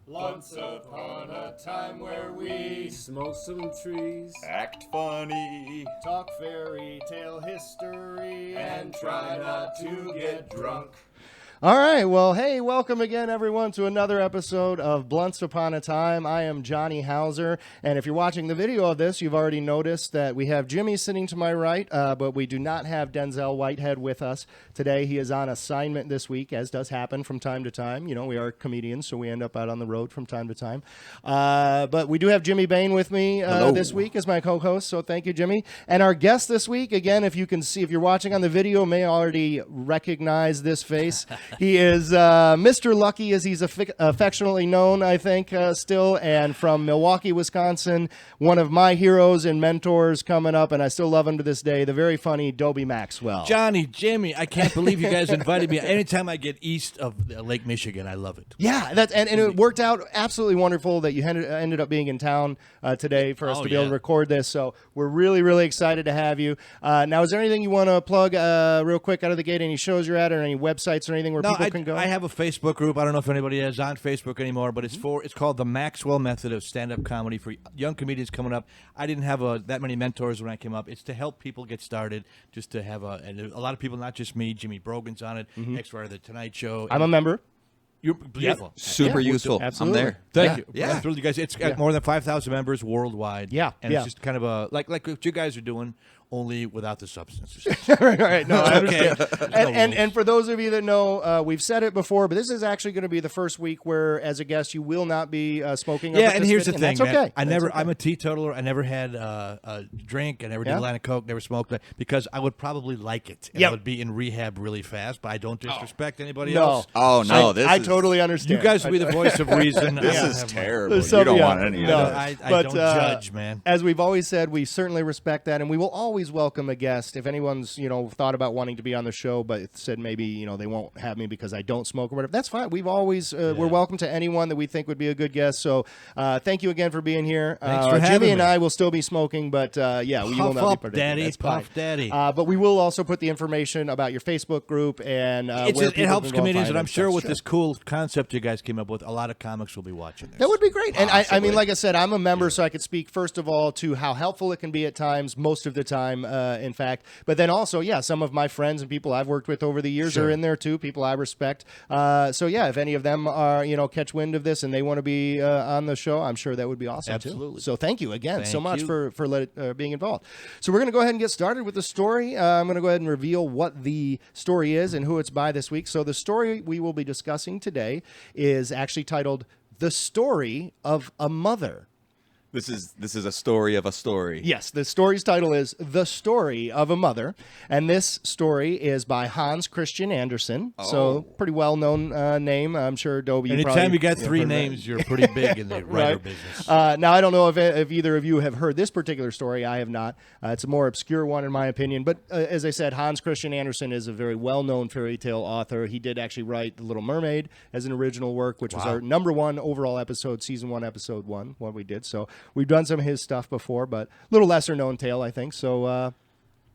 Once upon a time where we smoke some trees, act funny, talk fairy tale history, and try not to get drunk. All right, well, hey, welcome again, everyone, to another episode of Blunts Upon a Time. I am Jonny Hauser, and if you're watching the video of this, you've already noticed that we have Jimmy sitting to my right, but we do not have Denzel Whitehead with us today. He is on assignment this week, as does happen from time to time. You know, we are comedians, so we end up out on the road from time to time. But we do have Jimmy Bain with me this week as my co-host, so thank you, Jimmy. And our guest this week, again, if you can see, if you're watching on the video, may already recognize this face. He is Mr. Lucky, as he's affectionately known, I think, still, and from Milwaukee, Wisconsin, one of my heroes and mentors coming up, and I still love him to this day, the very funny Dobie Maxwell. Johnny, Jimmy, I can't believe you guys invited me. Anytime I get east of Lake Michigan, I love it. Yeah, and it worked out absolutely wonderful that you ended up being in town today for us to be able to record this, so we're really, really excited to have you. Now, is there anything you want to plug real quick out of the gate, any shows you're at or any websites or anything where people can go? I have a Facebook group. I don't know if anybody is on Facebook anymore, but it's called the Maxwell Method of Stand-Up Comedy for young comedians coming up. I didn't have that many mentors when I came up. It's to help people get started, just to have and a lot of people, not just me. Jimmy Brogan's on it, X-Writer, The Tonight Show. I'm a member. You're beautiful. Super useful. Absolutely. I'm there. Thank you. Yeah. I'm thrilled you guys. It's got more than 5,000 members worldwide. Yeah. And it's just kind of a like what you guys are doing, only without the substances. right. No, I understand. Okay. And for those of you that know, we've said it before, but this is actually going to be the first week where, as a guest, you will not be smoking. Yeah, and here's the thing, that's okay. I'm a teetotaler. I never had a drink. I never did a line of coke. Never smoked because I would probably like it. And I would be in rehab really fast. But I don't disrespect anybody else. Oh no, I totally understand. You guys will be the voice of reason. This is terrible. You don't want any of this. I don't judge, man. As we've always said, we certainly respect that, and we will always welcome a guest. If anyone's thought about wanting to be on the show, but said maybe they won't have me because I don't smoke or whatever, that's fine. We've always we're welcome to anyone that we think would be a good guest. So thank you again for being here. Thanks for having Jimmy me. and I will still be smoking, but we will not up, be Daddy. That's Puff, fine. Daddy. But we will also put the information about your Facebook group and where it helps can go comedians, and and I'm find sure it. with this cool concept you guys came up with, a lot of comics will be watching this. That would be great. And I mean, like I said, I'm a member, so I could speak, first of all, to how helpful it can be at times, most of the time, in fact. But then also, some of my friends and people I've worked with over the years are in there, too, people I respect. So, if any of them are, catch wind of this and they want to be on the show, I'm sure that would be awesome, Absolutely. too. So thank you again so much you. for being involved. So we're going to go ahead and get started with the story. I'm going to go ahead and reveal what the story is and who it's by this week. So the story we will be discussing today is actually titled The Story of a Mother. This is a story of a story. Yes, the story's title is The Story of a Mother, and this story is by Hans Christian Andersen. So pretty well-known name. I'm sure Dobie. Anytime you got three names, you're pretty big in the writer business. Now, I don't know if either of you have heard this particular story. I have not. It's a more obscure one in my opinion. But as I said, Hans Christian Andersen is a very well-known fairy tale author. He did actually write The Little Mermaid as an original work, which was our #1 overall episode, season 1, episode 1, what we did. So we've done some of his stuff before, but a little lesser known tale, I think. So,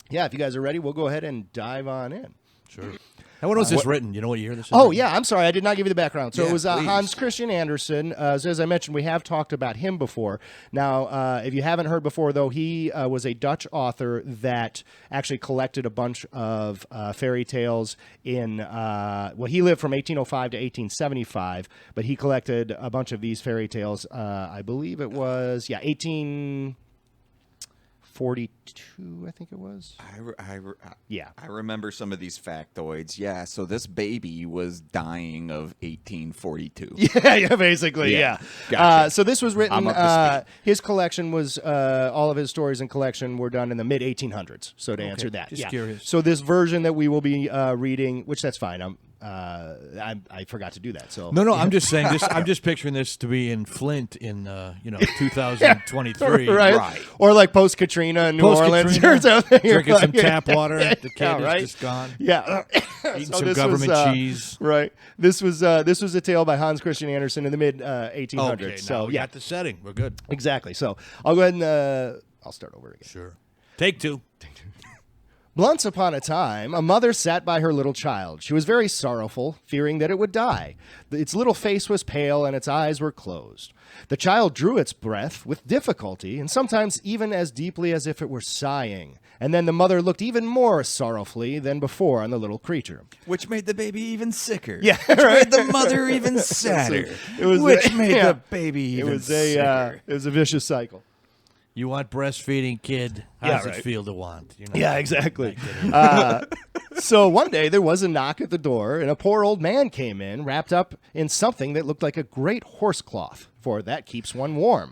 if you guys are ready, we'll go ahead and dive on in. Sure. Now, when was this written? You know what year this is? Oh, yeah, I'm sorry. I did not give you the background. So it was please. Hans Christian Andersen. So as I mentioned, we have talked about him before. Now, if you haven't heard before, though, he was a Dutch author that actually collected a bunch of fairy tales in, he lived from 1805 to 1875, but he collected a bunch of these fairy tales. I believe it was, 1842, I think it was. I remember some of these factoids. Yeah, so this baby was dying of 1842. Yeah, basically, yeah. Gotcha. So this was written, I'm up to speed. his collection was, all of his stories and collection were done in the mid-1800s, so to answer that. Just curious. So this version that we will be reading, which that's fine, I forgot to do that. So No, I'm just saying this. I'm just picturing this to be in Flint in 2023, right? Or like post Katrina in New Orleans or something. Drinking some tap water. The kid is just gone. Yeah, Eating some government cheese. Right. This was a tale by Hans Christian Andersen in the mid 1800s. Okay, so we got the setting. We're good. Exactly. So I'll go ahead and I'll start over again. Sure. Take two. Once upon a time, a mother sat by her little child. She was very sorrowful, fearing that it would die. Its little face was pale and its eyes were closed. The child drew its breath with difficulty and sometimes even as deeply as if it were sighing. And then the mother looked even more sorrowfully than before on the little creature. Which made the baby even sicker. Yeah, Which right. made the mother even sadder. Which made the baby even sicker. It was a vicious cycle. You want breastfeeding, kid? How does it feel to want? You're not, Yeah, exactly. So one day there was a knock at the door, and a poor old man came in, wrapped up in something that looked like a great horse cloth, for that keeps one warm.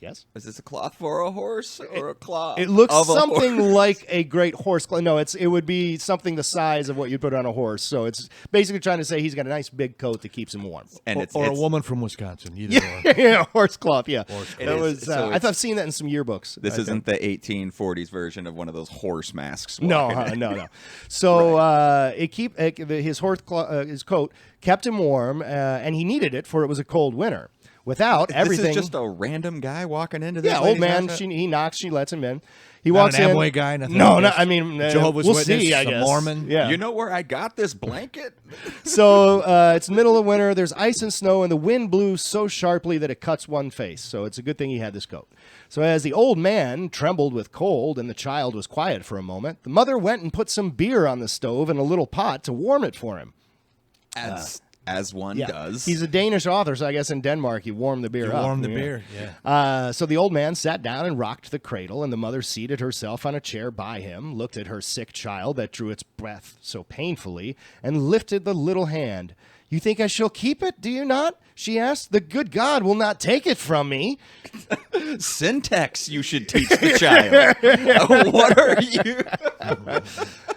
Yes? Is this a cloth for a horse or a cloth? It looks of a something horse? like a great horse cloth. No, it would be something the size of what you'd put on a horse. So it's basically trying to say he's got a nice big coat that keeps him warm. And or a woman from Wisconsin. Either or. Yeah, horse cloth, yeah. It is. So I've seen that in some yearbooks. This isn't the 1840s version of one of those horse masks. No. So his his coat kept him warm, and he needed it for it was a cold winter. Without everything, This is just a random guy walking into this. yeah, old man. He knocks. She lets him in. He Not walks an in. Amway guy. Nothing No, like no. this? I mean, Jehovah's we'll Witness, see. I a guess Mormon. Yeah. You know where I got this blanket? So it's middle of winter. There's ice and snow, and the wind blew so sharply that it cuts one face. So it's a good thing he had this coat. So as the old man trembled with cold and the child was quiet for a moment, the mother went and put some beer on the stove in a little pot to warm it for him. As one does. He's a Danish author, so I guess in Denmark he warmed the beer up. Warm the beer. Yeah. So the old man sat down and rocked the cradle, and the mother seated herself on a chair by him, looked at her sick child that drew its breath so painfully, and lifted the little hand. "You think I shall keep it, do you not?" she asked. "The good God will not take it from me." Syntax you should teach the child. What are you?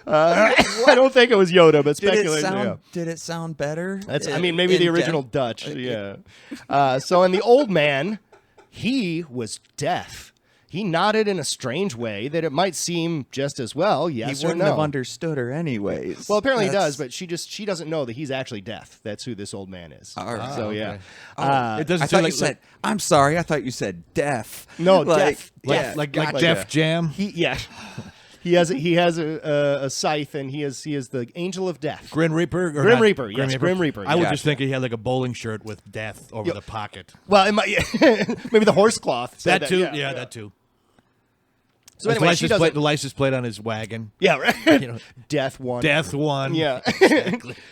I don't think it was Yoda, but speculation. Did it sound better? Maybe the original Dutch. Yeah. And the old man, he was deaf. He nodded in a strange way that it might seem just as well, yes He or wouldn't no. have understood her anyways. Well, apparently he does, but she doesn't know that he's actually deaf. That's who this old man is. All right. So yeah. It doesn't I sound thought you like said. I'm sorry. I thought you said deaf. No, deaf. like Gotcha. Def Jam. He has a scythe, and he is the angel of death. Grim Reaper. Or Grim not? Reaper, yes, Grim Reaper, I would yeah. just think he had like a bowling shirt with death over the pocket. Well, it might, maybe the horse cloth. said That too. Yeah. That too. So anyway, she doesn't. The license plate on his wagon. Yeah, right. You know, Death one. Death one. Yeah.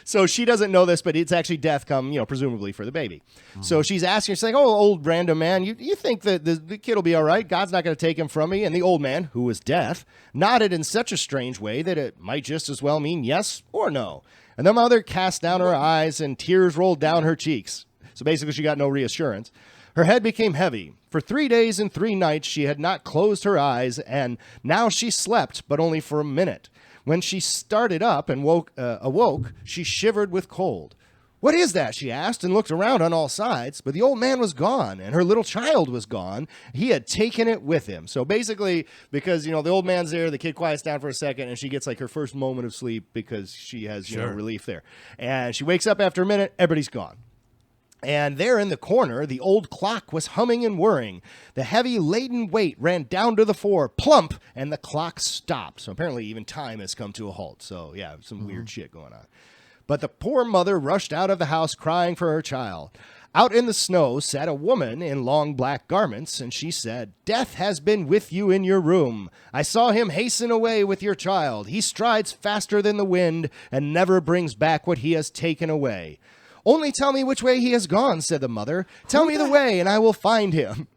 So she doesn't know this, but it's actually death come, presumably for the baby. So she's asking, she's like, "Oh, old random man, you think that the kid will be all right? God's not going to take him from me?" And the old man, who was deaf, nodded in such a strange way that it might just as well mean yes or no. And the mother cast down her eyes and tears rolled down her cheeks. So basically she got no reassurance. Her head became heavy. For 3 days and 3 nights she had not closed her eyes, and now she slept, but only for a minute. When she started up and awoke, she shivered with cold. "What is that?" she asked, and looked around on all sides. But the old man was gone, and her little child was gone. He had taken it with him. So basically, because, the old man's there, the kid quiets down for a second, and she gets like her first moment of sleep because she has relief there. And she wakes up after a minute, everybody's gone. And there in the corner, the old clock was humming and whirring. The heavy laden weight ran down to the floor, plump, and the clock stopped. So apparently even time has come to a halt. So yeah, some weird shit going on. But the poor mother rushed out of the house crying for her child. Out in the snow sat a woman in long black garments, and she said, "Death has been with you in your room. I saw him hasten away with your child. He strides faster than the wind and never brings back what he has taken away." "Only tell me which way he has gone," said the mother. "Tell me the way, and I will find him."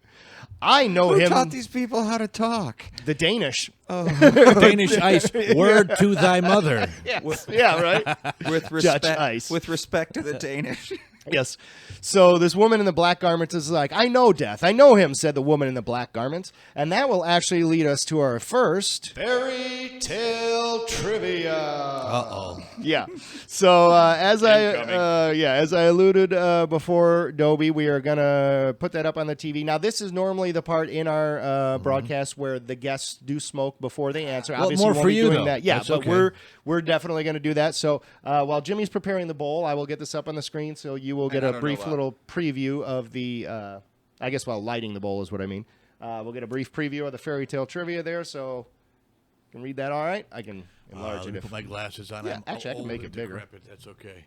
"I know him." Who taught these people how to talk? The Danish. Danish ice. Word to thy mother. Yes. Yeah, right? With respect, Ice. with respect to the Danish. Yes. So this woman in the black garments is like, "I know Death. I know him," said the woman in the black garments. And that will actually lead us to our first fairy tale trivia. Uh-oh. Yeah. So as I alluded before, Dobie, we are gonna put that up on the TV. Now, this is normally the part in our broadcast where the guests do smoke before they answer. Well, Obviously, more we won't for be you, doing though. that. Yeah, That's but okay. we're definitely going to do that. So while Jimmy's preparing the bowl, I will get this up on the screen so you will get I a don't brief know little preview of the. I guess while lighting the bowl is what I mean. We'll get a brief preview of the fairy tale trivia there. So Can read that all right? I can enlarge Let it. me put my glasses on. Yeah, I'm actually, I can old make and it bigger. decrepit. That's okay.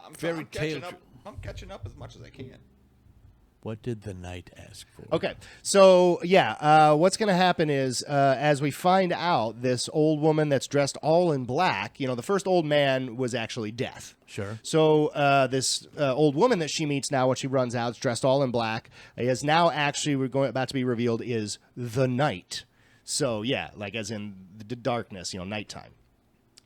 I'm Fairy catching tale up. I'm catching up as much as I can. What did the knight ask for? Okay, so what's going to happen is as we find out, this old woman that's dressed all in black, the first old man was actually Death. Sure. So this old woman that she meets now when she runs out, is dressed all in black, is now actually about to be revealed is the night. So like as in the darkness, nighttime.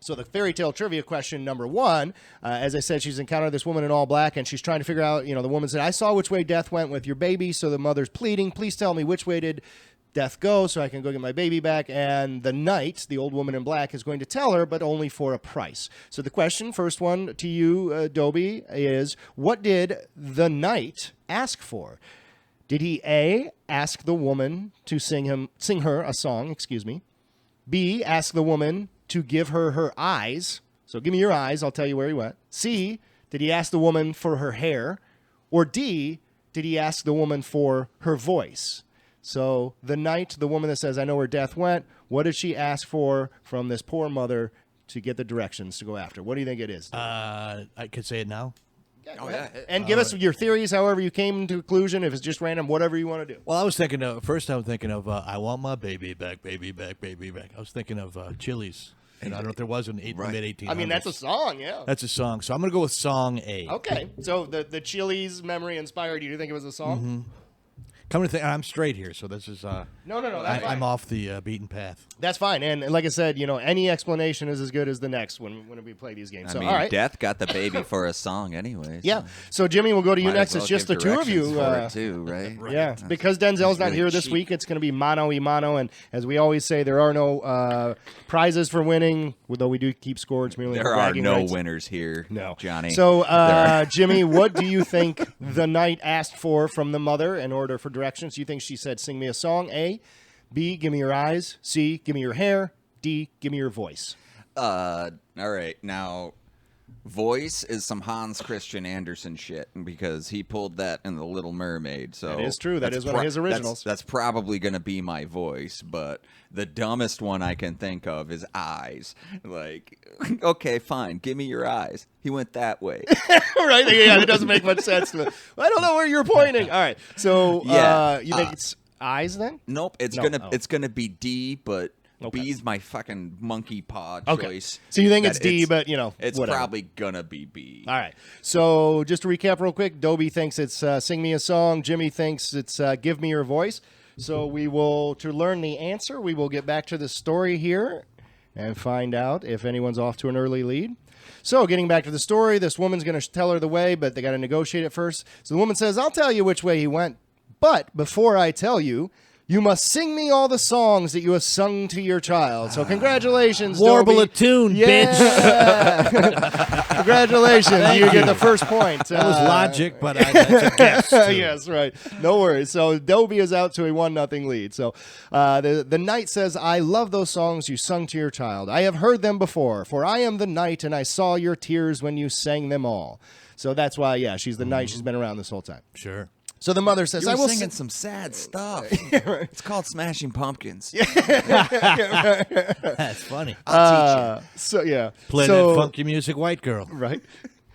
So the fairy tale trivia question number 1, as I said, she's encountered this woman in all black, and she's trying to figure out, the woman said, I saw which way Death went with your baby, so the mother's pleading, please tell me which way did Death go so I can go get my baby back, and the knight, the old woman in black, is going to tell her, but only for a price. So the question, first one to you, Dobie, is what did the knight ask for? Did he A, ask the woman to sing her a song, B, ask the woman to give her eyes. So give me your eyes, I'll tell you where he went. C, did he ask the woman for her hair? Or D, did he ask the woman for her voice? So the knight, the woman that says, I know where Death went, what did she ask for from this poor mother to get the directions to go after? What do you think it is? I could say it now. And give us your theories, however you came to a conclusion. If it's just random, whatever you want to do. Well, I was thinking of, I want my baby back, baby back, baby back. I was thinking of Chili's. And I don't know if there was an mid-1800s. I mean, that's a song, yeah. That's a song. So I'm going to go with song A. Okay. So the Chili's memory inspired you. Do you think it was a song? Mm-hmm. Come to think, I'm straight here, so this is... No, that's fine. I'm off the beaten path. That's fine. And like I said, any explanation is as good as the next when we play these games. I So, mean, all right. Death got the baby for a song anyway. Yeah. So, Jimmy, we'll go to you Might next. as It's well just the give two of you. directions for it too, right? Yeah. Because Denzel's not really here this cheap. week, it's going to be mano-a-mano. And as we always say, there are no prizes for winning, though we do keep scores. Merely There for are bragging no rights. winners here, No. Johnny. So, Jimmy, what do you think the knight asked for from the mother in order for directions? Do you think she said, sing me a song, A? B, give me your eyes. C, give me your hair. D, give me your voice. All right. Now, voice is some Hans Christian Andersen shit because he pulled that in The Little Mermaid. So That is true. That that's is one of his originals. That's probably going to be my voice, but the dumbest one I can think of is eyes. Like, okay, fine. Give me your eyes. He went that way. Right? Yeah, it doesn't make much sense. Well, I don't know where you're pointing. All right. So, you think it's eyes then? Nope. It's gonna be D, but B's my fucking monkey paw choice. So you think it's D, but it's whatever. probably gonna be B. All right. So just to recap real quick, Dobie thinks it's sing me a song. Jimmy thinks it's give me your voice. So to learn the answer, we will get back to the story here and find out if anyone's off to an early lead. So getting back to the story, this woman's going to tell her the way, but they got to negotiate it first. So the woman says, I'll tell you which way he went. But before I tell you, you must sing me all the songs that you have sung to your child. So congratulations, Warble Dobie. a tune, bitch. Congratulations. You get the first point. That was logic, but that's a guess. Too. Yes, right. No worries. So Dobie is out to a 1-0 lead. So the knight says, I love those songs you sung to your child. I have heard them before, for I am the knight, and I saw your tears when you sang them all. So that's why, she's the knight. She's been around this whole time. Sure. So the mother says, You I were will singing some sad stuff. It's called Smashing Pumpkins. That's funny. I'll teach you. So yeah. Play that funky music, white girl. Right.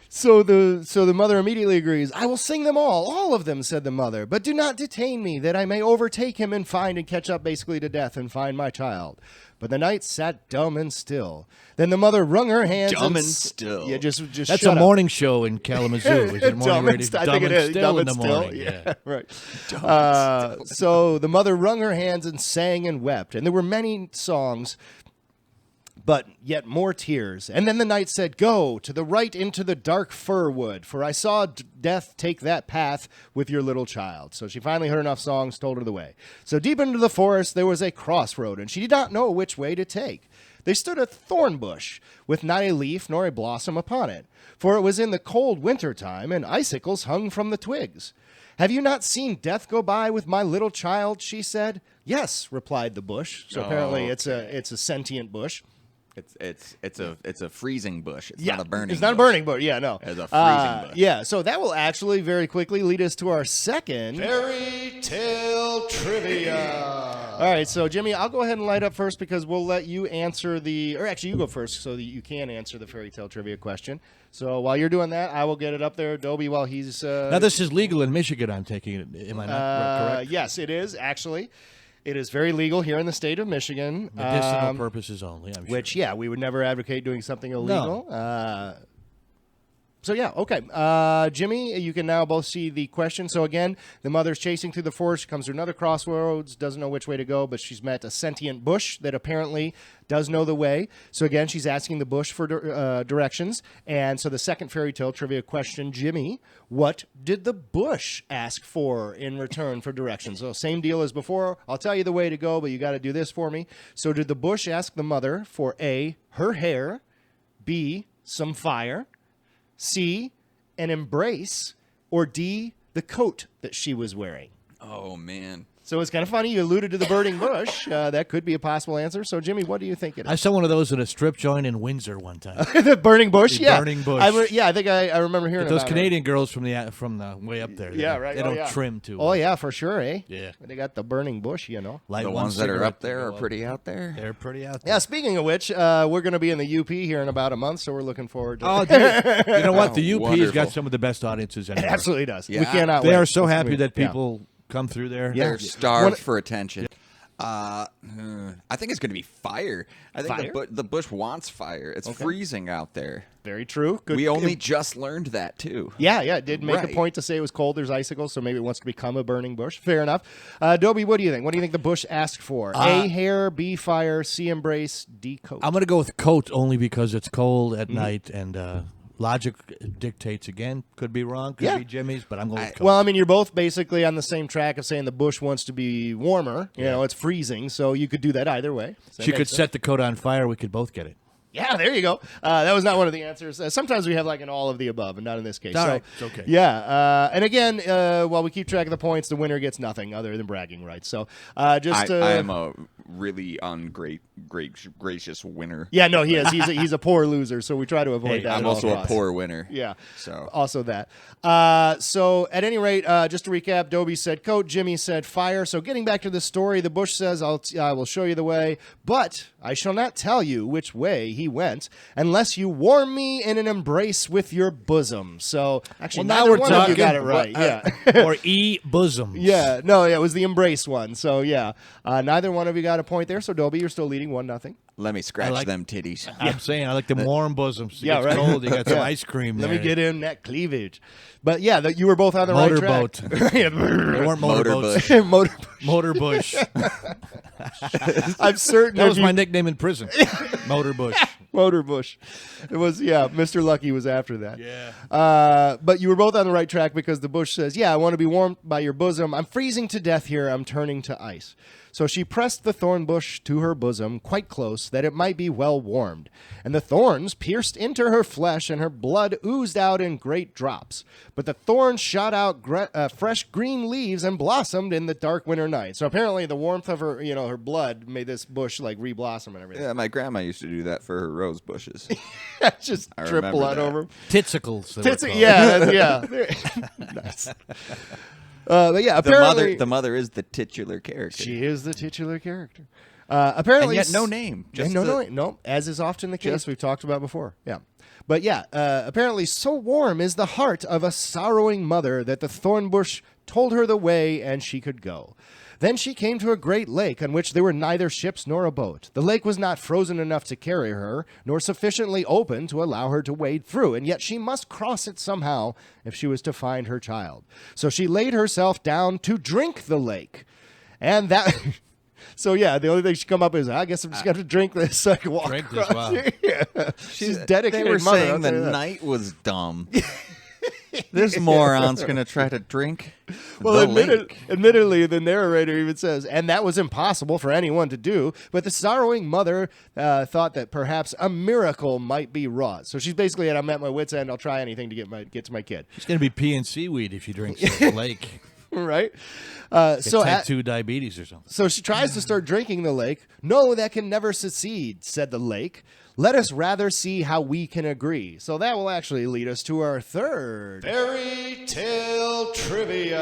So the mother immediately agrees. I will sing them all of them, said the mother. But do not detain me, that I may overtake him and find and catch up basically to Death and find my child. But the knight sat dumb and still. Then the mother wrung her hands. Dumb and still. Yeah, just That's shut a morning show in Kalamazoo. Is it morning radio? I think it is. Still Dumb in and the still. morning. Yeah. Right. So the mother wrung her hands and sang and wept. And there were many songs, but yet more tears. And then the knight said, Go to the right into the dark fir wood, for I saw Death take that path with your little child. So she finally heard enough songs, told her the way. So deep into the forest there was a crossroad, and she did not know which way to take. They stood a thorn bush, with not a leaf nor a blossom upon it, for it was in the cold winter time, and icicles hung from the twigs. Have you not seen Death go by with my little child? She said. Yes, replied the bush. So apparently it's a sentient bush. It's a freezing bush. It's Yeah, not a burning. It's not a burning bush. Yeah, no. It's a freezing bush. Yeah, so that will actually very quickly lead us to our second fairy Tale Trivia. All right, so Jimmy, I'll go ahead and light up first because we'll let you answer or actually you go first so that you can answer the fairy tale trivia question. So while you're doing that, I will get it up there, Dobie, while he's... now, this is legal in Michigan, I'm taking it. Am I not correct? Yes, it is, actually. It is very legal here in the state of Michigan. Medicinal purposes only, I'm sure. Which, yeah, we would never advocate doing something illegal. No. So, yeah, okay. Jimmy, you can now both see the question. So, again, the mother's chasing through the forest. She comes to another crossroads, doesn't know which way to go, but she's met a sentient bush that apparently does know the way. So, again, she's asking the bush for directions. And so the second fairy tale trivia question, Jimmy, what did the bush ask for in return for directions? So, same deal as before. I'll tell you the way to go, but you got to do this for me. So, did the bush ask the mother for A, her hair, B, some fire, C, an embrace, or D, the coat that she was wearing? Oh, man. So it's kind of funny. You alluded to the burning bush. That could be a possible answer. So, Jimmy, what do you think it is? I saw one of those at a strip joint in Windsor one time. The burning bush? The Yeah. burning bush. I think I remember hearing Those about Canadian girls from the way up there. Yeah, right. They Oh, don't yeah. trim too Oh, well. yeah, for sure, eh? Yeah. They got the burning bush, Light The one ones that are cigarette up there to are go up. pretty out there. They're pretty out there. Yeah, speaking of which, we're going to be in the UP here in about a month, so we're looking forward to Oh, it. dude, you know what? The UP has Wonderful. got some of the best audiences It anywhere. absolutely does. We Yeah. cannot They wait. are so It's happy gonna that be- yeah. people come through there. Yeah. They're starved One- for attention. I think it's going to be fire. I think Fire? the bush wants fire. It's freezing out there. Very true. Good. We only just learned that, too. Yeah, it did make a Right. point to say it was cold. There's icicles, so maybe it wants to become a burning bush. Fair enough. Dobie, what do you think? What do you think the bush asked for? A, hair, B, fire, C, embrace, D, coat. I'm going to go with coat only because it's cold at Mm-hmm. night and logic dictates again. Could be wrong. Could Yeah. be Jimmy's, but I'm going with coat. Well, I mean, you're both basically on the same track of saying the bush wants to be warmer. You know, it's freezing, so you could do that either way. So she that could makes sense. set the coat on fire. We could both get it. Yeah, there you go. That was not one of the answers. Sometimes we have like an all of the above, and not in this case. All So, right. It's okay. Yeah, and again, while we keep track of the points, the winner gets nothing other than bragging rights. So just I am a really gracious winner. yeah, no, he is. He's a poor loser, so we try to avoid Hey, that. I'm at all also a costs. poor winner. Yeah. So Also that. So at any rate, just to recap, Dobie said coat, Jimmy said fire. So getting back to the story, the bush says, I will show you the way, but I shall not tell you which way he went unless you warm me in an embrace with your bosom. So actually, Well, now neither we're one of you talking. got it right. Yeah. Or bosoms. Yeah. No, it was the embrace one. So yeah, neither one of you got a point there. So Dobie, you're still leading 1-0. let me scratch like- them titties. I'm saying I like the warm bosoms. It Yeah, gets right. cold. You got some Yeah. ice cream Let there. me get in that cleavage. But yeah, you were both on the right Motorboat. track. They weren't motorboats. Motorbush. Motor. Motorbush. I'm certain That if was you- my nickname in prison. Motorbush. Motorbush. It was, yeah, Mr. Lucky was after that. Yeah. But you were both on the right track because the bush says, yeah, I want to be warmed by your bosom. I'm freezing to death here. I'm turning to ice. So she pressed the thorn bush to her bosom quite close that it might be well warmed. And the thorns pierced into her flesh and her blood oozed out in great drops. But the thorns shot out fresh green leaves and blossomed in the dark winter night. So apparently the warmth of her, her blood made this bush like re-blossom and everything. Yeah, my grandma used to do that for her rose bushes. Just I drip remember blood that. over 'em. Titsicles. they were called. Yeah. Nice. But yeah, apparently The mother is the titular character. she is the titular character. and Apparently, yet no name. Just no, as is often the case. We've talked about before. Yeah, but yeah, apparently, so warm is the heart of a sorrowing mother that the thorn bush told her the way, and she could go. Then she came to a great lake on which there were neither ships nor a boat. The lake was not frozen enough to carry her, nor sufficiently open to allow her to wade through, and yet she must cross it somehow if she was to find her child. So she laid herself down to drink the lake. And that... So, yeah, the only thing she come up is, I guess I'm just going to drink this so I can walk Drink this, across. wow. Yeah. She's They dedicated were mother. saying I'll the tell you that. night was dumb. This moron's going to try to drink Well, the lake. admittedly, the narrator even says, and that was impossible for anyone to do, but the sorrowing mother thought that perhaps a miracle might be wrought. So she's basically at, I'm at my wit's end, I'll try anything to get to my kid. It's going to be pea and seaweed if you drink the lake. Right? Get So type 2 diabetes or something. So she tries to start drinking the lake. No, that can never succeed, said the lake. Let us rather see how we can agree. So that will actually lead us to our third fairy tale trivia.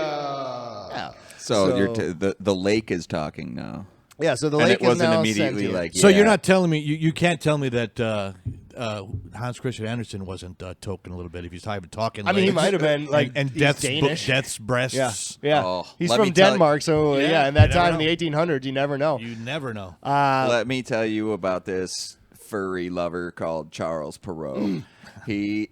Yeah. So the lake is talking now. Yeah, so the And lake it wasn't is now immediately sentient. like, So yeah. you're not telling me you can't tell me that Hans Christian Andersen wasn't token a little bit if he's talking. I mean, he legs might have been like and he's death's Danish. death's breasts. Yeah. Oh, He's let from me tell Denmark, so Yeah, in that you never time in the 1800s, you never know. You never know. Let me tell you about this furry lover called Charles Perrault. There's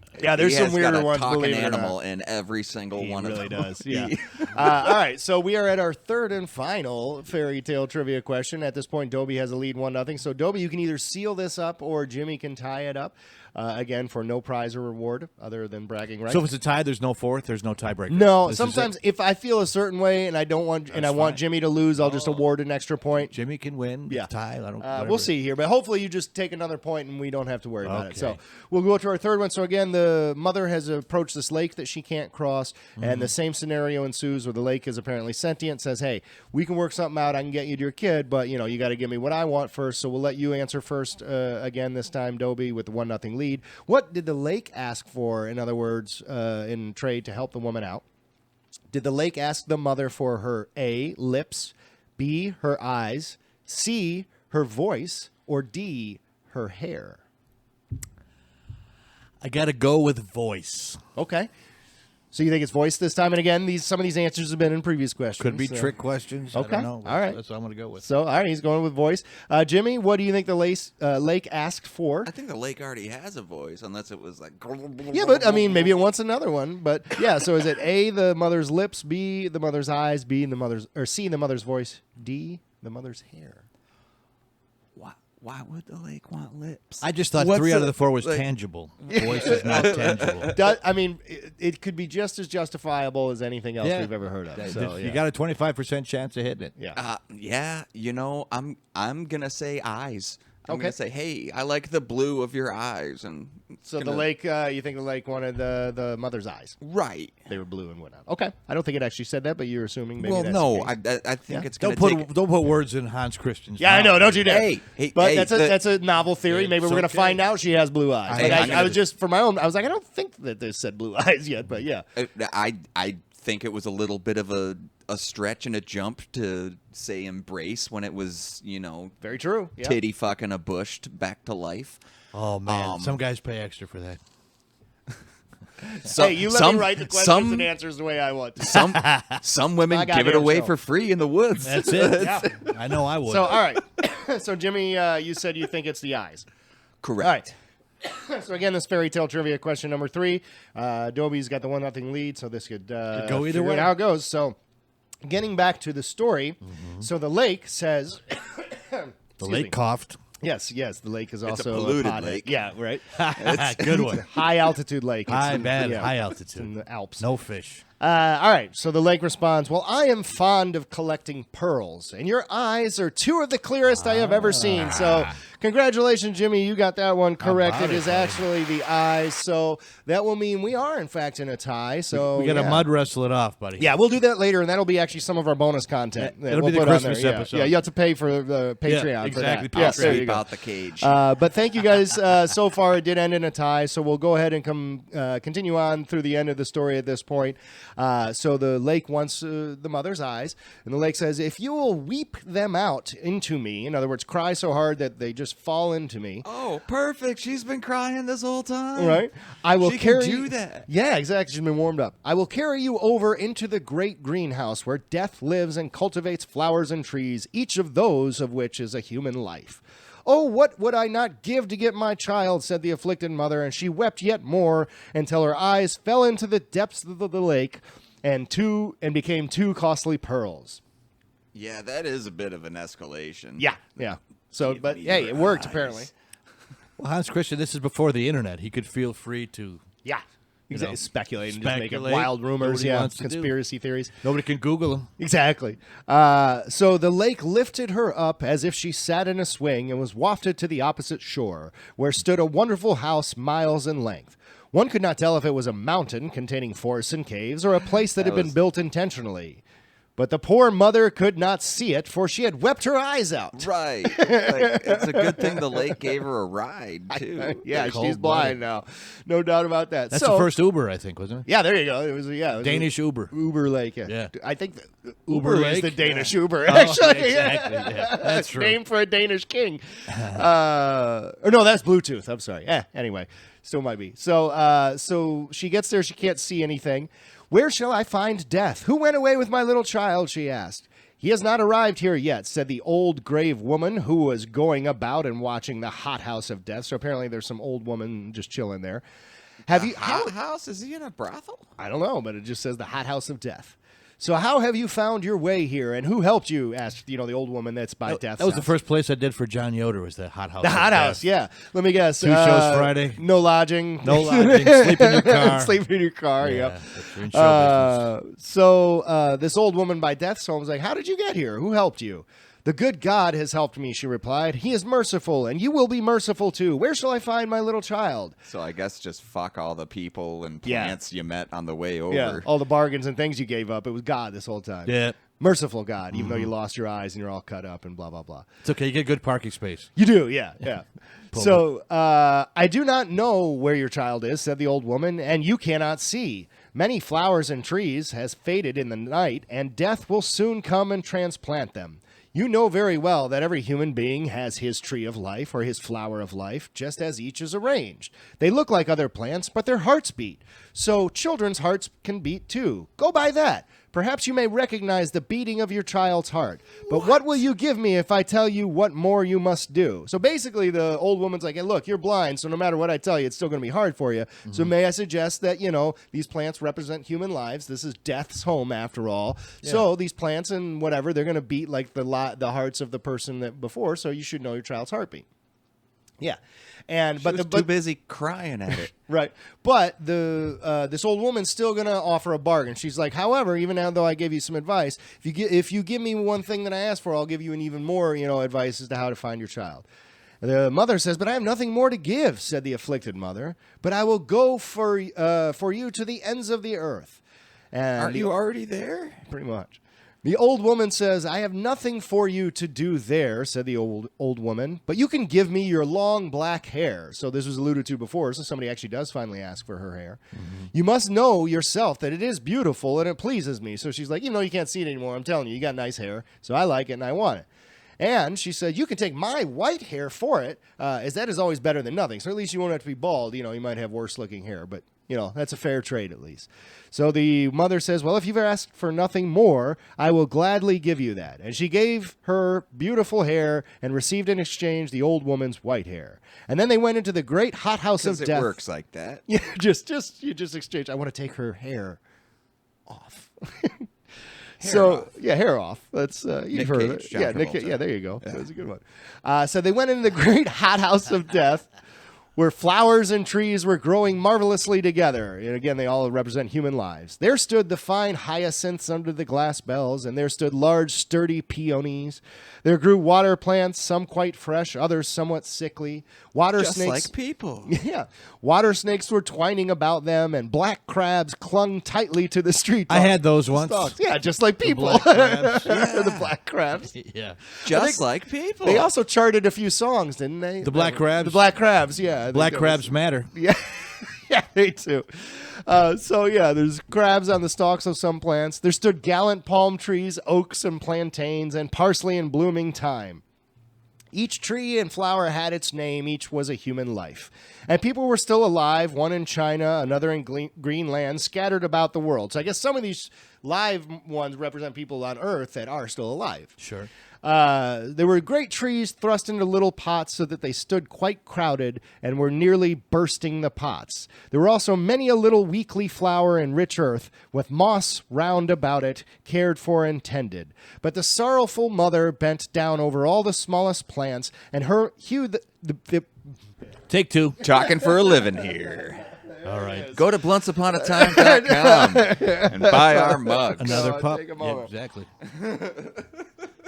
some has weirder got a ones, talking believe it or animal not. in every single one really of them. does. Yeah. All right, so we are at our third and final fairy tale trivia question. At this point, Dobie has a lead 1-0. So Dobie, you can either seal this up or Jimmy can tie it up. Again, for no prize or reward other than bragging rights. So if it's a tie, there's no fourth, there's no tiebreaker. No, This is sometimes it. if I feel a certain way and I don't want and I want fine. Jimmy to lose, I'll just award an extra point. Jimmy can win. Yeah. Tie. I don't. We'll whatever. see here, but hopefully you just take another point and we don't have to worry about it. So Okay. we'll go to our third one. So again, the mother has approached this lake that she can't cross, and the same scenario ensues where the lake is apparently sentient. Says, "Hey, we can work something out. I can get you to your kid, but you got to give me what I want first. So we'll let you answer first again this time, Dobie, with the 1-0 lead. What did the lake ask for? In other words, in trade to help the woman out. Did the lake ask the mother for her A, lips, B, her eyes, C, her voice, or D, her hair? I got to go with voice. Okay. So you think it's voice this time? And again, some of these answers have been in previous questions. Could be so. trick questions. Okay. I don't know. All right. That's what I'm going to go with. So, all right, he's going with voice. Jimmy, what do you think the lake asked for? I think the lake already has a voice, unless it was like. Yeah, but I mean, maybe it wants another one. But yeah, so is it A, the mother's lips, B, the mother's eyes, C, the mother's voice, D, the mother's hair? Why would the lake want lips? I just thought What's 3 out of the- the 4 was like- tangible. Voice is not tangible. I mean, it could be just as justifiable as anything else we've ever heard of. So, You got a 25% chance of hitting it. yeah. Yeah, I'm gonna say eyes. I'm Okay. gonna say, hey, I like the blue of your eyes, and it's So the gonna- lake, you think the lake wanted the mother's eyes? right? They were blue and whatnot. Okay, I don't think it actually said that, but you're assuming maybe. Well, that's no, the case. I think Yeah. it's gonna Don't take. put words in Hans Christian's Yeah, I mouth. know. Don't you dare. Hey, but hey, that's a novel theory. Maybe It's we're gonna okay. find out she has blue eyes. Hey, Like, I'm I was just for my own. I was like, I don't think that they said blue eyes yet, but yeah. I think it was a little bit of a stretch and a jump to say embrace when it was Very true. Yeah. titty fucking a bush back to life. Oh, man. Some guys pay extra for that. So, Hey, you let me write the questions and answers the way I want to. some women My give it goddamn away show. for free in the woods. That's it. Yeah. I know I would. So all right. So Jimmy, you said you think it's the eyes. Correct. All right. So again, this fairy tale trivia question number 3. Dobie's got the 1-0 lead, so this could go either figure way. out how it goes. So, getting back to the story, so the lake says, the lake coughed. Yes, the lake is It's a also polluted pothead. lake. Yeah, right. Good one. High altitude lake. It's High, in- bad, yeah, high It's altitude. in the Alps. No fish. All right, so the lake responds, well, I am fond of collecting pearls, and your eyes are 2 of the clearest I have ever seen. So congratulations, Jimmy. You got that one correct. about It it, is buddy? actually the eyes. So that will mean we are, in fact, in a tie. So We got to yeah. mud wrestle it off, buddy. Yeah, we'll do that later, and that'll be actually some of our bonus content. that It'll we'll be the put on Christmas there. Yeah. episode. Yeah, you have to pay for the Patreon. exactly, For that. Yes, Patreon. there you Keep go. out the cage. But thank you guys so far. It did end in a tie, so we'll go ahead and continue on through the end of the story at this point. So the lake wants the mother's eyes, and the lake says, if you will weep them out into me, in other words, cry so hard that they just fall into me, Oh, perfect. She's been crying this whole time. right? I will She carry can do that. Yeah, exactly. She's been warmed up. I will carry you over into the great greenhouse where death lives and cultivates flowers and trees, each of those of which is a human life. Oh, what would I not give to get my child, said the afflicted mother, and she wept yet more until her eyes fell into the depths of the lake and became 2 costly pearls. Yeah, that is a bit of an escalation. Yeah. So, Give but me hey, your it worked eyes. apparently. Well, Hans Christian, this is before the internet. He could feel free to. Yeah. know, Speculate and just make speculate, wild do rumors, what he wants to do. conspiracy theories. Nobody can Google him. Exactly. So the lake lifted her up as if she sat in a swing and was wafted to the opposite shore, where stood a wonderful house miles in length. One could not tell if it was a mountain containing forests and caves or a place that had been built intentionally. But the poor mother could not see it, for she had wept her eyes out. Right. Like, it's a good thing the lake gave her a ride, too. Yeah, she's Cold-blooded. blind now. No doubt about that. That's So- the first Uber, I think, wasn't it? Yeah, there you go. It was Danish Uber. Uber Lake. Yeah. I think Uber Uber is Lake? the Danish Uber. Oh, Actually, exactly. Yeah, that's true. Name for a Danish king. Or no, that's Bluetooth. I'm sorry. Anyway, still might be. So she gets there. She can't see anything. Where shall I find death? Who went away with my little child? She asked. He has not arrived here yet, said the old grave woman who was going about and watching the hothouse of death. So apparently there's some old woman just chilling there. Have you? House? Is he in a brothel? I don't know, but it just says the hothouse of death. So how have you found your way here, and who helped you? Asked the old woman that's by death's That was the house. first place I did for John Yoder, was the hot house. The of hothouse, death. yeah. Let me guess. 2 shows Friday. No lodging. No lodging. Sleep in your car. Sleep in your car. Yeah, Yep. if you're in show business. So this old woman by death's home was like, "How did you get here? Who helped you?" "The good God has helped me," she replied. "He is merciful, and you will be merciful too. Where shall I find my little child?" So I guess just fuck all the people and Yeah. plants you met on the way over. Yeah, all the bargains and things you gave up. It was God this whole time. Yeah. Merciful God, even though you lost your eyes and you're all cut up and blah, blah, blah. It's okay. You get good parking space. You do, yeah. So, I do not know where your child is, said the old woman, and you cannot see. Many flowers and trees has faded in the night, and death will soon come and transplant them. You know very well that every human being has his tree of life or his flower of life, just as each is arranged. They look like other plants, but their hearts beat. So children's hearts can beat too. Go by that. Perhaps you may recognize the beating of your child's heart. But what will you give me if I tell you what more you must do? So basically, the old woman's like, hey, look, you're blind, so no matter what I tell you, it's still going to be hard for you. Mm-hmm. So may I suggest that, these plants represent human lives. This is death's home, after all. Yeah. So these plants and whatever, they're going to beat like the hearts of the person that before, so you should know your child's heartbeat. Yeah. But too busy crying at it. Right. But this old woman's still going to offer a bargain. She's like, however, even though I gave you some advice, if you give me one thing that I asked for, I'll give you an even more, advice as to how to find your child. The mother says, but I have nothing more to give, said the afflicted mother, but I will go for you to the ends of the earth. And Aren't you already there? Pretty much. The old woman says, I have nothing for you to do there, said the old woman, but you can give me your long black hair. So this was alluded to before, so somebody actually does finally ask for her hair. Mm-hmm. You must know yourself that it is beautiful and it pleases me. So she's like, even though you can't see it anymore, I'm telling you, you got nice hair, so I like it and I want it. And she said, you can take my white hair for it, as that is always better than nothing. So at least you won't have to be bald. You might have worse looking hair, but that's a fair trade at least. So the mother says, well, if you've asked for nothing more, I will gladly give you that. And she gave her beautiful hair and received in exchange the old woman's white hair. And then they went into the great hothouse of death. It works like that. Yeah, you just exchange. I want to take her hair off. Hair off. That's you've heard of it. Yeah, Nick. Yeah, there you go. Yeah. That's a good one. So they went into the great hothouse of death, where flowers and trees were growing marvelously together. And again, they all represent human lives. There stood the fine hyacinths under the glass bells, and there stood large, sturdy peonies. There grew water plants, some quite fresh, others somewhat sickly. Just like people. Yeah. Water snakes were twining about them, and black crabs clung tightly to the street. I had those once. Stalks. Yeah, just like people. The black crabs. The black crabs. Yeah. Just like people. They also charted a few songs, didn't they? The black crabs? The black crabs, yeah. Black crabs matter. Yeah. Yeah, they too. There's crabs on the stalks of some plants. There stood gallant palm trees, oaks and plantains, and parsley and blooming thyme. Each tree and flower had its name. Each was a human life. And people were still alive, one in China, another in Greenland, scattered about the world. So I guess some of these live ones represent people on Earth that are still alive. Sure. There were great trees thrust into little pots so that they stood quite crowded and were nearly bursting the pots. There were also many a little weakly flower in rich earth, with moss round about it, cared for and tended. But the sorrowful mother bent down over all the smallest plants, and her hewed the Take two. Talking for a living here. All right. Go to bluntsuponatime.com and buy our mugs. Another pup. take a Yeah, moment. exactly.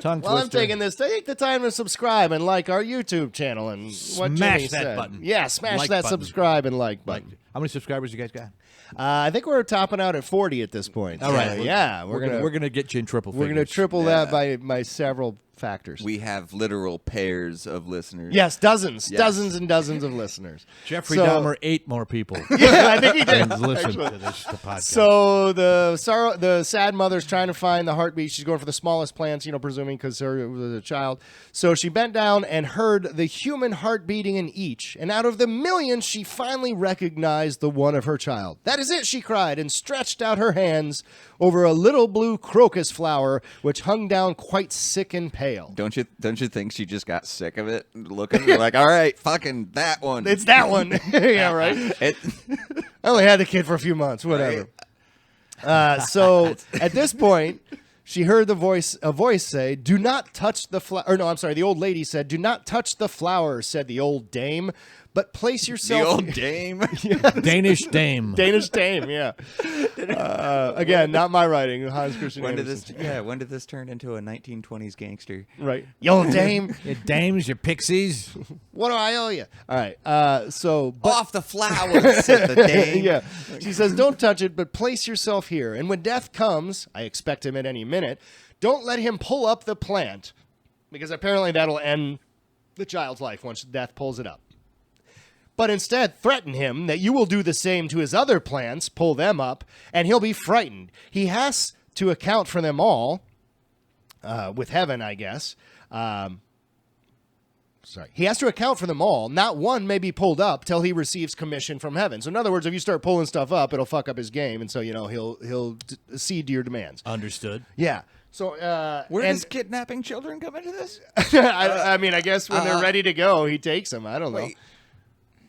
Tongue While I'm twister. taking this, take the time to subscribe and like our YouTube channel and what Smash Jenny that said. button. Yeah, smash Like that button. subscribe and like button. How many subscribers you guys got? I think we're topping out at 40 at this point. All right. Yeah, We're gonna get you in triple we're figures. gonna triple that by several factors. We have literal pairs of listeners. Yes, dozens and dozens of listeners. Jeffrey So- Dahmer ate more people. Yeah, I think he did. And listen to the podcast. So the sad mother's trying to find the heartbeat. She's going for the smallest plants, presuming because her was a child. So she bent down and heard the human heart beating in each. And out of the millions, she finally recognized the one of her child. That is it, she cried, and stretched out her hands over a little blue crocus flower, which hung down quite sick and pale. Don't you think she just got sick of it? Looking like, all right, fucking that one. It's that one. Yeah, right? It- I only had the kid for a few months, whatever. So at this point, she heard a voice say, "Do not touch the flower." Or no, I'm sorry. The old lady said, "Do not touch the flowers," said the old dame, "but place the yourself." old dame. Danish dame. Danish dame, yeah. Again, not my writing. Hans Christian When did Andersen. this? Yeah, when did this turn into a 1920s gangster? Right. You old dame, Your dames, your pixies. what do I owe you? All right. Off the flowers, said the dame. Yeah. She says, "Don't touch it, but place yourself here. And when death comes, I expect him at any minute, don't let him pull up the plant, because apparently that'll end the child's life once death pulls it up. But instead, threaten him that you will do the same to his other plants, pull them up, and he'll be frightened. He has to account for them all, with heaven, I guess. He has to account for them all. Not one may be pulled up till he receives commission from heaven." So in other words, if you start pulling stuff up, it'll fuck up his game, and so he'll cede to your demands. Understood. Yeah. So Where and- does kidnapping children come into this? I mean, I guess when they're ready to go, he takes them. I don't know. Wait.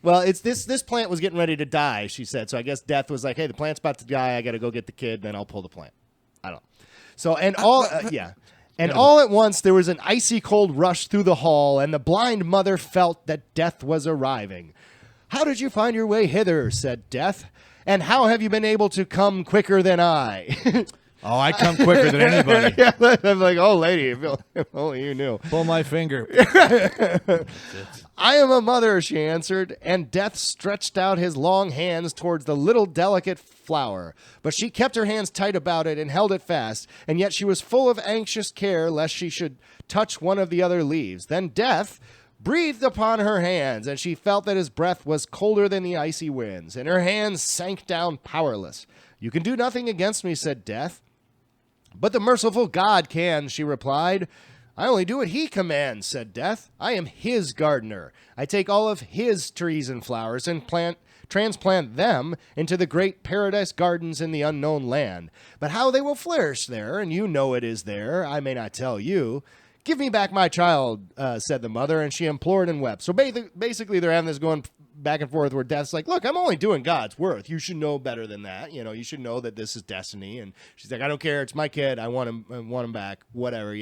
Well, it's this plant was getting ready to die, she said. So I guess death was like, "Hey, the plant's about to die. I got to go get the kid, then I'll pull the plant." I don't know. So and all And all at once there was an icy cold rush through the hall, and the blind mother felt that death was arriving. "How did you find your way hither?" said Death. "And how have you been able to come quicker than I?" Oh, I come quicker than anybody. Yeah, I'm like, "Oh, lady, if only you knew." Pull my finger. "I am a mother," she answered, and Death stretched out his long hands towards the little delicate flower. But she kept her hands tight about it and held it fast, and yet she was full of anxious care lest she should touch one of the other leaves. Then Death breathed upon her hands, and she felt that his breath was colder than the icy winds, and her hands sank down powerless. "You can do nothing against me," said Death. "But the merciful God can," she replied. "I only do what he commands," said Death. "I am his gardener. I take all of his trees and flowers and transplant them into the great paradise gardens in the unknown land. But how they will flourish there, and you know it is there, I may not tell you. Give me back my child," said the mother, and she implored and wept. So basically they're having this going back and forth where Death's like, "Look, I'm only doing God's work. You should know better than that. You should know that this is destiny." And she's like, "I don't care. It's my kid. I want him back. Whatever,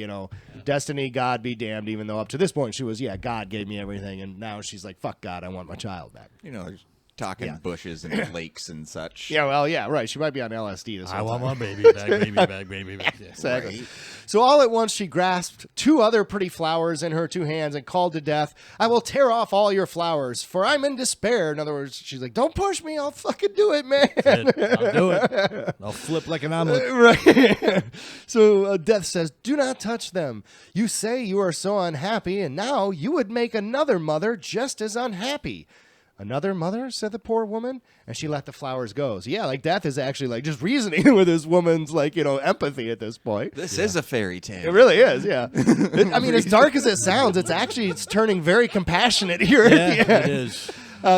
Destiny, God be damned," even though up to this point she was, God gave me everything. And now she's like, "Fuck God, I want my child back." Talking bushes and lakes and such. Yeah, well, yeah, right. She might be on LSD this I whole want time. my baby back, baby back, baby back. Yeah. Exactly. Right. So all at once she grasped two other pretty flowers in her two hands and called to Death, "I will tear off all your flowers, for I'm in despair." In other words, she's like, "Don't push me. I'll fucking do it, man." I'll do it. I'll flip like an omelet. Right. So Death says, "Do not touch them. You say you are so unhappy, and now you would make another mother just as unhappy." "Another mother?" said the poor woman, and she let the flowers go. So yeah, Death is actually just reasoning with this woman's empathy at this point. This is a fairy tale. It really is, yeah. I mean, as dark as it sounds, it's turning very compassionate here at the Yeah, end. it is.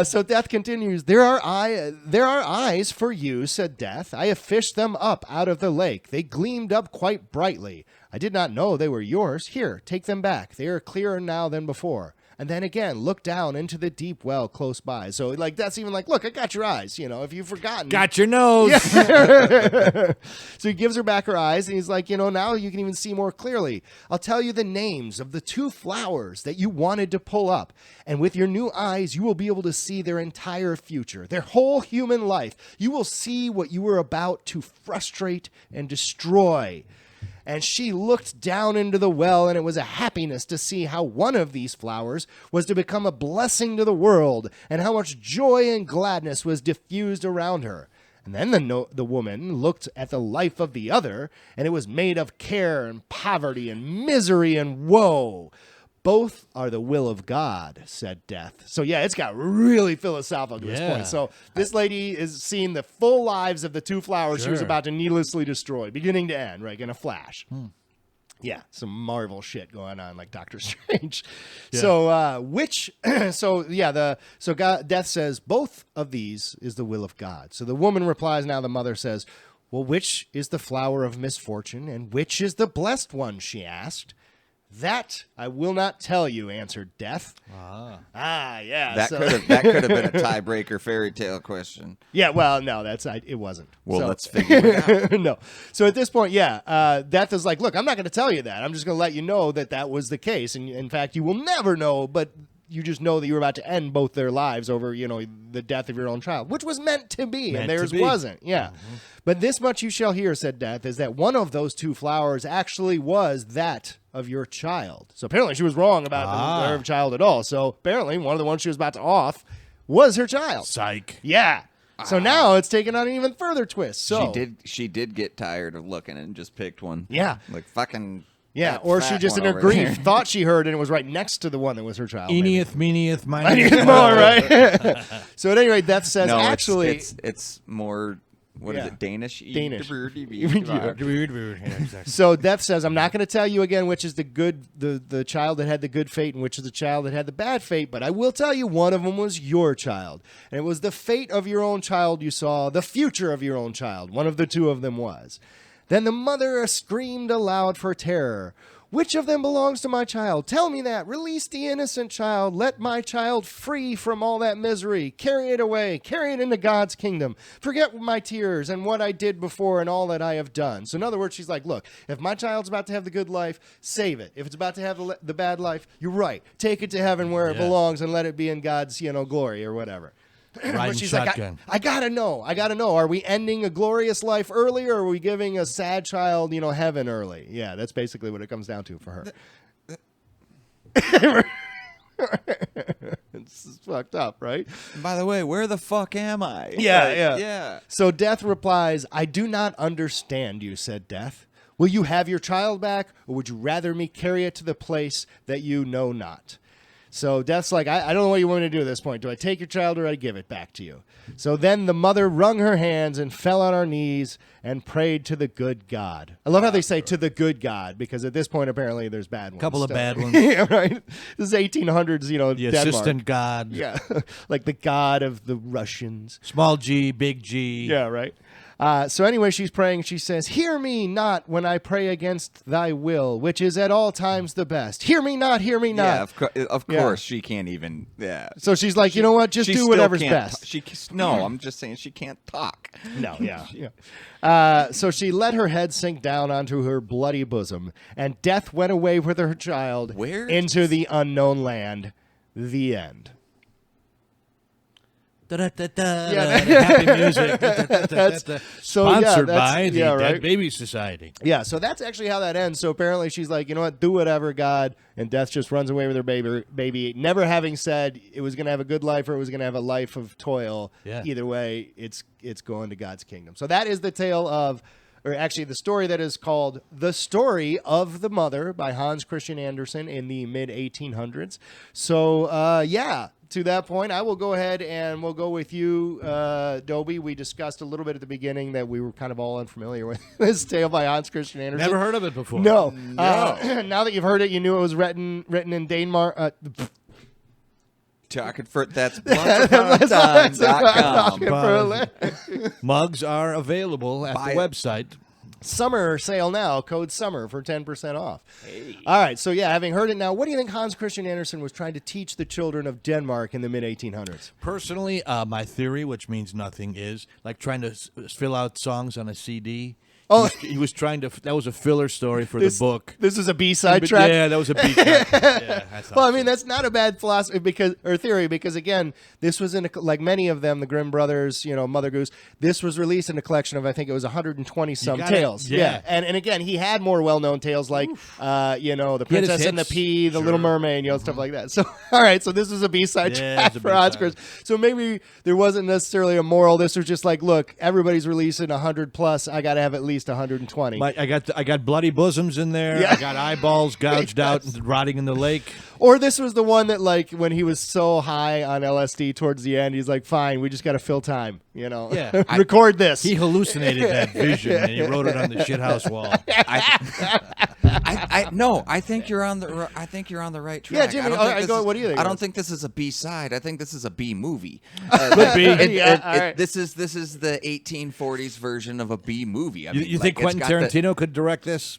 So Death continues, there are eyes for you," said Death. "I have fished them up out of the lake. They gleamed up quite brightly. I did not know they were yours. Here, take them back. They are clearer now than before. And then again, look down into the deep well close by." So Death's even like, "Look, I got your eyes. If you've forgotten." Got your nose. So he gives her back her eyes, and he's like, "Now you can even see more clearly. I'll tell you the names of the two flowers that you wanted to pull up. And with your new eyes, you will be able to see their entire future, their whole human life. You will see what you were about to frustrate and destroy." And she looked down into the well, and it was a happiness to see how one of these flowers was to become a blessing to the world, and how much joy and gladness was diffused around her. And then the woman looked at the life of the other, and it was made of care and poverty and misery and woe. Both are the will of God, said Death. So, yeah, it's got really philosophical at this point. So this lady is seeing the full lives of the two flowers she was about to needlessly destroy, beginning to end, right, in a flash. Yeah, some Marvel shit going on like Doctor Strange. Yeah. So, Death says, both of these is the will of God. So the woman replies, now the mother says, well, which is the flower of misfortune, and which is the blessed one, she asked. That I will not tell you, answered Death. Yeah. That could have been a tiebreaker fairy tale question. Yeah, well, no, it wasn't. Well, let's figure it out. No. So at this point, Death is like, look, I'm not going to tell you that. I'm just going to let you know that was the case. And in fact, you will never know, but you just know that you're about to end both their lives over, the death of your own child, which was meant to be, and theirs wasn't. Yeah. Mm-hmm. But this much you shall hear, said Death, is that one of those two flowers actually was that of your child. So apparently she was wrong about her child at all. So apparently one of the ones she was about to off was her child. Psych. Yeah. So now it's taken on an even further twist. So she did get tired of looking and just picked one. Yeah. Like fucking... Yeah, or she just in her grief thought she heard and it was right next to the one that was her child. Eneath, meanieth, mineeth more, right? So at any rate, Death says actually... It's more... What is it? Danish? So Death says, I'm not going to tell you again which is the child that had the good fate and which is the child that had the bad fate, but I will tell you one of them was your child. And it was the fate of your own child you saw, the future of your own child. One of the two of them was. Then the mother screamed aloud for terror. Which of them belongs to my child? Tell me that. Release the innocent child. Let my child free from all that misery. Carry it away. Carry it into God's kingdom. Forget my tears and what I did before and all that I have done. So in other words, she's like, look, if my child's about to have the good life, save it. If it's about to have the bad life, you're right. Take it to heaven where it belongs and let it be in God's, glory or whatever. But she's shotgun. like, I gotta know. Are we ending a glorious life early, or are we giving a sad child, heaven early? Yeah, that's basically what it comes down to for her. It's fucked up, right? By the way, where the fuck am I? Yeah. So Death replies, I do not understand you, said Death. Will you have your child back, or would you rather me carry it to the place that you know not? So Death's like, I don't know what you want me to do at this point. Do I take your child or do I give it back to you? So then the mother wrung her hands and fell on her knees and prayed to the good God. I love how they say to the good God, because at this point, apparently, there's bad ones. A couple of bad ones. Yeah, right? This is 1800s, the Denmark. assistant God. Yeah, like the God of the Russians. Small G, big G. Yeah, right. So anyway, she's praying. She says, hear me not when I pray against thy will, which is at all times the best. Hear me not, hear me not. Yeah, of course. She can't even, So she's like, you know what? Just do whatever's best. I'm just saying she can't talk. No, yeah. So she let her head sink down onto her bloody bosom, and Death went away with her child into the unknown land. The end. Happy music. Sponsored by the Dead Baby Society. Yeah, so that's actually how that ends. So apparently she's like, you know what, do whatever, God. And Death just runs away with her baby, never having said it was going to have a good life or it was going to have a life of toil. Yeah. Either way, it's going to God's kingdom. So that is the tale of, or actually the story that is called The Story of the Mother by Hans Christian Andersen in the mid-1800s. So, to that point, I will go ahead and we'll go with you, Dobie. We discussed a little bit at the beginning that we were kind of all unfamiliar with this tale by Hans Christian Andersen. Never heard of it before. No. Now that you've heard it, you knew it was written in Denmark. Talking for that's bluntupon.com. Mugs are available at the website. Summer sale now, code SUMMER for 10% off. Hey. All right, so having heard it now, what do you think Hans Christian Andersen was trying to teach the children of Denmark in the mid-1800s? Personally, my theory, which means nothing, is like trying to fill out songs on a CD. Oh. He was trying to. That was a filler story for the book. This is a B-side track. Yeah, that was a B-side. Yeah, I thought Well, I so. mean, that's not a bad philosophy theory because again, this was in like many of them, the Grimm brothers, Mother Goose. This was released in a collection of I think it was 120 some tales. Yeah. And again, he had more well-known tales like the He had his Princess and the hits. Pea, the Sure. Little Mermaid, stuff like that. So all right, so this was a B-side Yeah, track it's a for Hans B-side. Christian. So maybe there wasn't necessarily a moral. This was just like, look, everybody's releasing 100 plus. I got to have at least 120. I got bloody bosoms in there. Yeah. I got eyeballs gouged out and rotting in the lake. Or this was the one that, like, when he was so high on LSD towards the end, he's like, fine, we just got to fill time, Yeah. Record this. He hallucinated that vision and he wrote it on the shithouse wall. I think you're on the right track. Yeah, Jimmy, what do you think? I don't think this is a B side. I think this is a B movie. Could be. All right. This is the 1840s version of a B movie. I mean, You think Quentin Tarantino could direct this?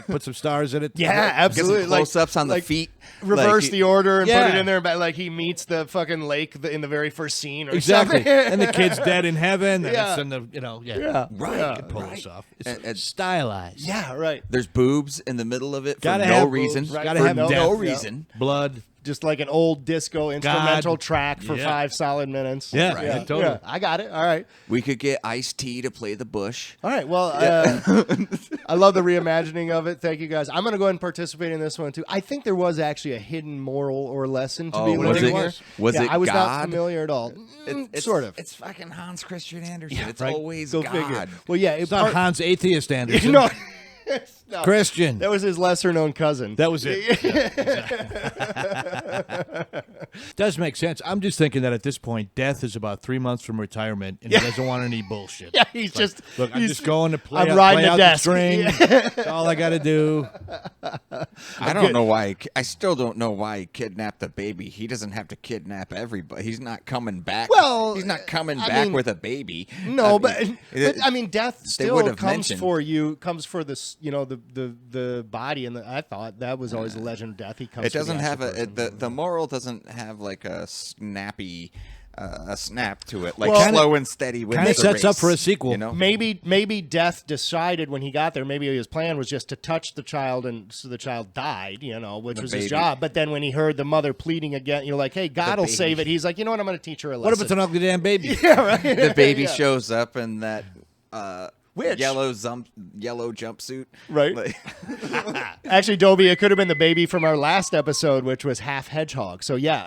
Put some stars in it? Yeah, get absolutely. some close-ups on the like, feet. Reverse Like, the order and put Yeah. it in there, but like he meets the fucking lake in the very first scene or Exactly. something. And the kid's dead in heaven. And Yeah. it's in the, Yeah. Right. Yeah. Could pull this off. It's And- stylized. Yeah, right. There's boobs in the middle of it for Gotta no have reason. boobs. Right. Gotta For have no- no death. reason. Blood. Just like an old disco instrumental track for Yeah. 5 solid minutes. Yeah, Right. yeah, totally. Yeah, I got it. All right. We could get Ice-T to play the Bush. All right. Well, I love the reimagining of it. Thank you, guys. I'm going to go ahead and participate in this one, too. I think there was actually a hidden moral or lesson to be was learned it- here. was Yeah, it I was not God? familiar at all. Sort of. It's fucking Hans Christian Andersen. It's Right. always Go God. figure. Well, yeah. It's not Hans Atheist Anderson. No. No. Christian. That was his lesser-known cousin. That was it. Does make sense. I'm just thinking that at this point, death is about 3 months from retirement, and he doesn't want any bullshit. Yeah, he's just. Look, I'm he's- just going to play, I'm out, riding play the out desk. the string. That's all I got to do. I don't know why. I still don't know why he kidnapped the baby. He doesn't have to kidnap everybody. He's not coming back. Well, he's not coming I back mean, with a baby. No, I mean, I mean, death still would have comes mentioned- for you. Comes for this, the body, and I thought that was always the legend of death. He comes. it doesn't for the have actual person. the moral doesn't have like a snappy a snap to it, like Well, slow and steady. With Kind of the sets up race, for a sequel. You know? Maybe death decided when he got there. Maybe his plan was just to touch the child, and so the child died. Which The was baby. his job. But then when he heard the mother pleading again, like, "Hey, God will baby. save it." He's like, "You know what? I'm going to teach her a lesson." What if it's an ugly damn baby? yeah, right. The baby Yeah. shows up in that Which? yellow jumpsuit, Right. Like, Actually, Dobie, it could have been the baby from our last episode, which was half hedgehog. So yeah,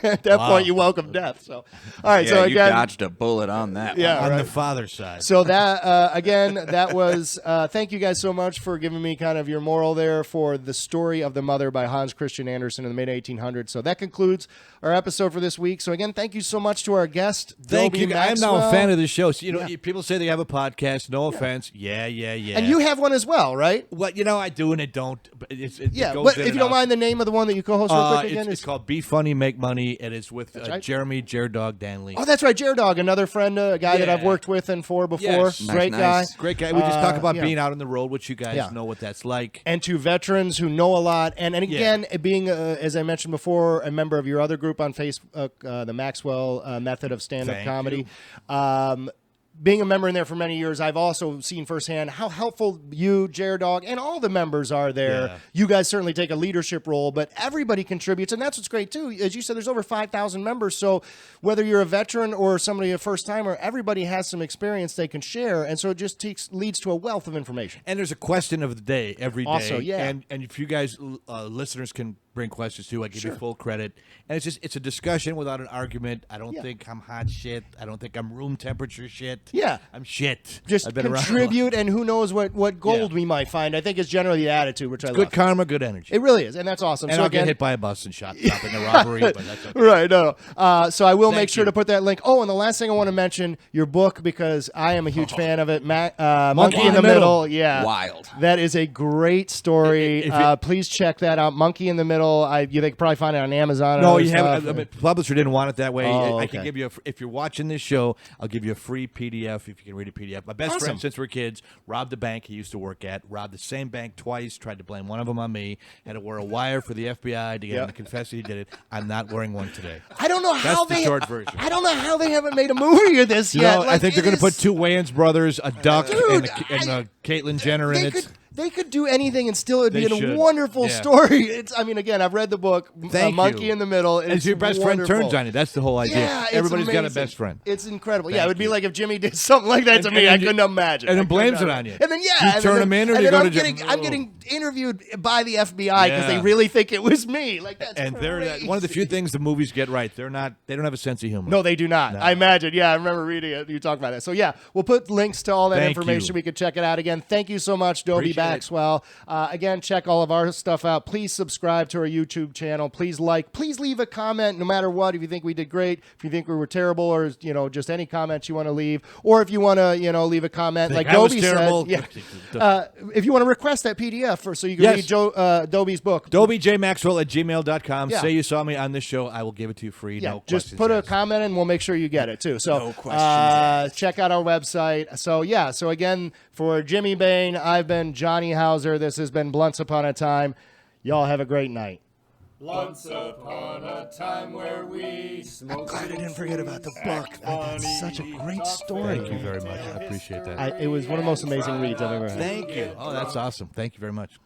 at that point you welcome death. So all right, yeah, so you again, dodged a bullet on that. Yeah. one. On right. the father's side. so that again, that was thank you guys so much for giving me kind of your moral there for the story of the mother by Hans Christian Andersen in the mid 1800s. So that concludes our episode for this week. So again, thank you so much to our guest. Thank Dobie you. I am now Maxwell. a fan of the show. So, people say they have a podcast. No offense. Yeah. And you have one as well, right? What I do and it don't. But it Yeah, goes but in if and you don't out. mind the name of the one that you co-host real quick again. It's called Be Funny, Make Money, and it's with right. Jeremy Dog Danley. Oh, that's right, Jared Dog, another friend, a guy that I've Yeah. worked with and for before. Yes. Great Nice, guy. nice. Great guy. We just talk about yeah. being out on the road, which you guys Yeah. know what that's like. And to veterans who know a lot. And again, being, as I mentioned before, a member of your other group on Facebook, the Maxwell Method of Stand-Up Thank Comedy. Being a member in there for many years, I've also seen firsthand how helpful you, Jared Dog, and all the members are there. Yeah. You guys certainly take a leadership role, but everybody contributes, and that's what's great too. As you said, there's over 5,000 members, so whether you're a veteran or somebody a first timer, everybody has some experience they can share, and so it just leads to a wealth of information. And there's a question of the day every day. Also, yeah. And if you guys, listeners, can bring questions too, I give you full credit. And it's a discussion without an argument. I don't think I'm hot shit. I don't think I'm room temperature shit. Yeah. I'm shit. Just I've been around a lot. contribute, and who knows what gold Yeah. we might find. I think is generally the attitude, which I Good love. karma, good energy. It really is, and that's awesome. And so I'll again, get hit by a bus and shot in a robbery, but that's okay. Right, no. So I will make Thank sure you. to put that link. Oh, and the last thing I want to mention, your book, because I am a huge fan of it. Monkey in the Middle. Yeah. Wild. That is a great story. If you- Please check that out. Monkey in the Middle. Middle. They could probably find it on Amazon. No, and you other have. stuff. Publisher didn't want it that way. Oh, I can okay. give you. If you're watching this show, I'll give you a free PDF if you can read a PDF. My best Awesome. friend since we're kids robbed a bank he used to work at. Robbed the same bank twice. Tried to blame one of them on me. Had to wear a wire for the FBI to get him to confess that he did it. I'm not wearing one today. I don't know how That's the short version. I don't know how they haven't made a movie of this You yet. know, Like, I think they're it going to is- put two Wayans brothers, a duck, Dude, and Caitlyn Jenner in it. They could do anything and still it'd be They a should. wonderful Yeah. story. Again, I've read the book, Thank Monkey you. in the Middle. And It's your best wonderful. friend turns on you. That's the whole idea. Yeah, it's Everybody's got a amazing. best friend. It's incredible. Thank it would be you. like if Jimmy did something like that to And- me. and I you- couldn't imagine. and then I couldn't blames it imagine. on you. And then You and turn then- him in or and you then go I'm to getting, jail. I'm getting interviewed by the FBI because Yeah. they really think it was me. Like that's And they're crazy. one of the few things the movies get right. They don't have a sense of humor. No, they do not. No. I imagine. Yeah, I remember reading it. You talked about that. So, yeah, we'll put links to all that Thank information. you. We could check it out. Again, thank you so much, Dobie Appreciate it. Maxwell. Again, check all of our stuff out. Please subscribe to our YouTube channel. Please please leave a comment no matter what. If you think we did great, if you think we were terrible, or, just any comments you want to leave. Or if you want to, leave a comment Think like I was Dobie terrible? said. Yeah. If you want to request that PDF so you can Yes. read Dobie's book. DobieJMaxwell@gmail.com. Yeah. Say you saw me on this show. I will give it to you free. Yeah, No just questions put a asked. comment and we'll make sure you get it too. So, No questions asked. check out our website. So again, for Jimmy Bain, I've been Johnny Hauser. This has been Blunts Upon a Time. Y'all have a great night. Once upon a time where we smoked. I'm glad I didn't forget about the book. That's such a great story. Thank you very much. I appreciate that. It was one of the most amazing reads I've ever heard. Thank you. Oh, that's awesome. Thank you very much.